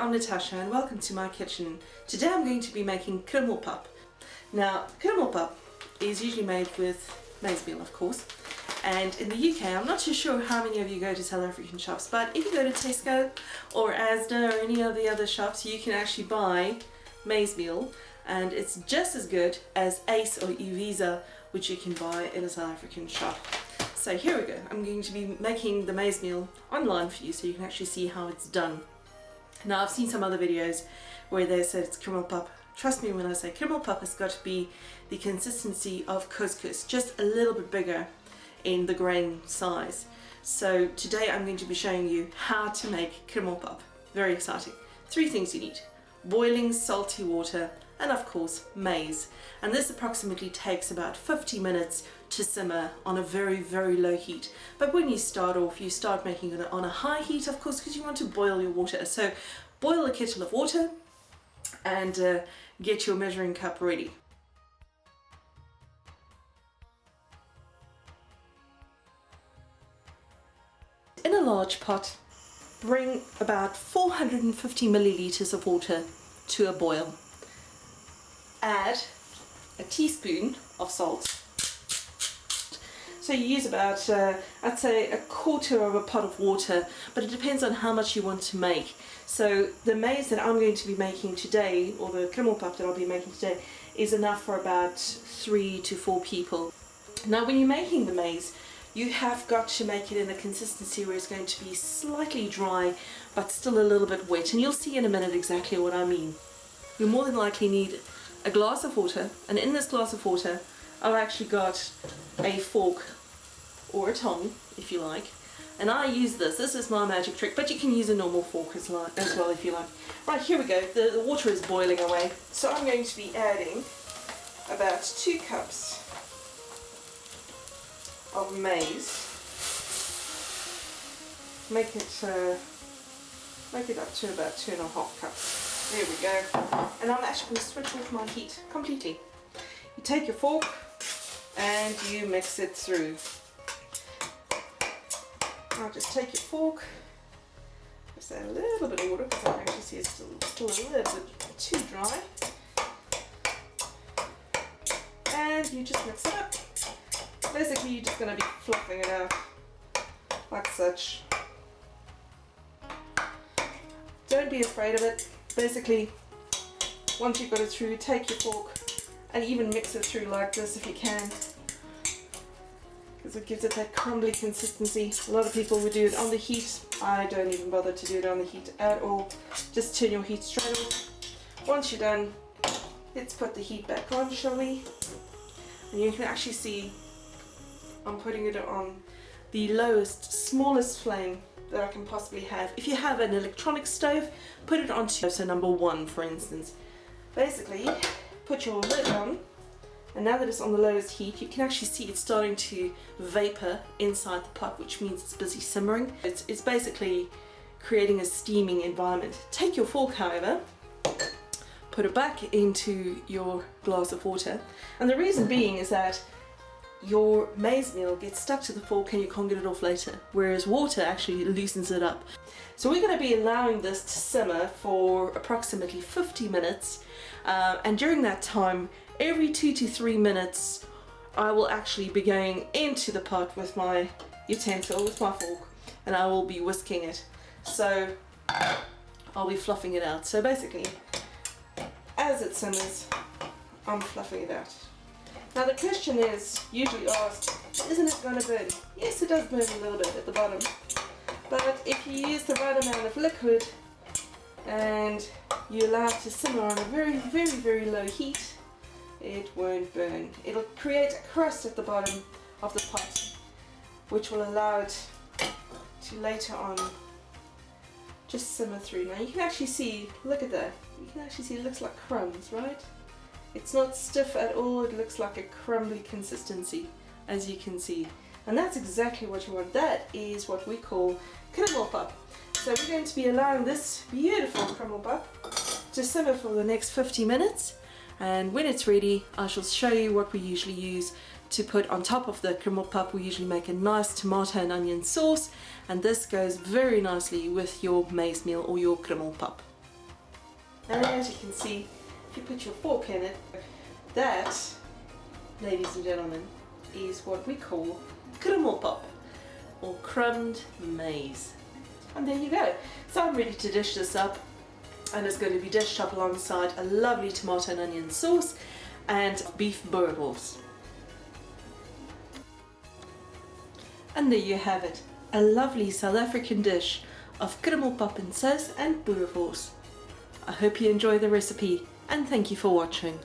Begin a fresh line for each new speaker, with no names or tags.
I'm Natasha and welcome to my kitchen. Today I'm going to be making Krummel Pap. Now, Krummel Pap is usually made with maize meal, of course. And in the UK, I'm not too sure how many of you go to South African shops, but if you go to Tesco or Asda or any of the other shops, you can actually buy maize meal, and it's just as good as Ace or Uvisa, which you can buy in a South African shop. So here we go. I'm going to be making the maize meal online for you so you can actually see how it's done. Now, I've seen some other videos where they said it's Krummel Pap. Trust me when I say Krummel Pap has got to be the consistency of couscous, just a little bit bigger in the grain size. So today I'm going to be showing you how to make Krummel Pap. Very exciting. 3 things you need: boiling salty water and of course maize. And this approximately takes about 50 minutes to simmer on a very low heat. But when you start off, you start making it on a high heat, of course, because you want to boil your water. So boil a kettle of water and get your measuring cup ready. In a large pot, bring about 450 milliliters of water to a boil. Add a teaspoon of salt. So you use about, I'd say, a quarter of a pot of water, but it depends on how much you want to make. So the maize that I'm going to be making today, or the Krummel Pap that I'll be making today, is enough for about 3 to 4 people. Now, when you're making the maize, you have got to make it in a consistency where it's going to be slightly dry, but still a little bit wet. And you'll see in a minute exactly what I mean. You'll more than likely need a glass of water, and in this glass of water I've actually got a fork or a tongue, if you like, and I use this is my magic trick, but you can use a normal fork as well if you like. Right, here we go. The water is boiling away, so I'm going to be adding about 2 cups of maize. Make it up to about 2.5 cups. There we go. And I'm actually going to switch off my heat completely. You take your fork and you mix it through. Now just take your fork, just add a little bit of water because I can actually see it's still a little bit too dry. And you just mix it up. Basically, you're just going to be fluffing it out like such. Don't be afraid of it. Basically, once you've got it through, take your fork and even mix it through like this if you can, because it gives it that crumbly consistency. A lot of people would do it on the heat. I don't even bother to do it on the heat at all. Just turn your heat straight off. Once you're done, let's put the heat back on, shall we? And you can actually see I'm putting it on the lowest, smallest flame that I can possibly have. If you have an electronic stove, put it on so number 1, for instance. Basically, put your lid on, and now that it's on the lowest heat, you can actually see it's starting to vapor inside the pot, which means it's busy simmering. It's basically creating a steaming environment. Take your fork, however, put it back into your glass of water, and the reason being is that your maize meal gets stuck to the fork and you can't get it off later, whereas water actually loosens it up. So we're going to be allowing this to simmer for approximately 50 minutes, and during that time, every 2 to 3 minutes, I will actually be going into the pot with my utensil, with my fork, and I will be whisking it. So I'll be fluffing it out. So basically, as it simmers, I'm fluffing it out. Now the question is usually asked, isn't it going to burn? Yes, it does burn a little bit at the bottom, but if you use the right amount of liquid and you allow it to simmer on a very low heat, it won't burn. It'll create a crust at the bottom of the pot, which will allow it to later on just simmer through. Now you can actually see, look at that, you can actually see it looks like crumbs, right? It's not stiff at all, it looks like a crumbly consistency, as you can see. And that's exactly what you want. That is what we call Krummel Pap. So we're going to be allowing this beautiful Krummel Pap to simmer for the next 50 minutes. And when it's ready, I shall show you what we usually use to put on top of the Krummel Pap. We usually make a nice tomato and onion sauce, and this goes very nicely with your maize meal or your Krummel Pap. And as you can see, if you put your fork in it, that, ladies and gentlemen, is what we call Krummel Pap, or crumbed maize. And there you go. So I'm ready to dish this up, and it's going to be dished up alongside a lovely tomato and onion sauce and beef boerewors. And there you have it, a lovely South African dish of Krummel Pap and sauce and boerewors. I hope you enjoy the recipe, and thank you for watching.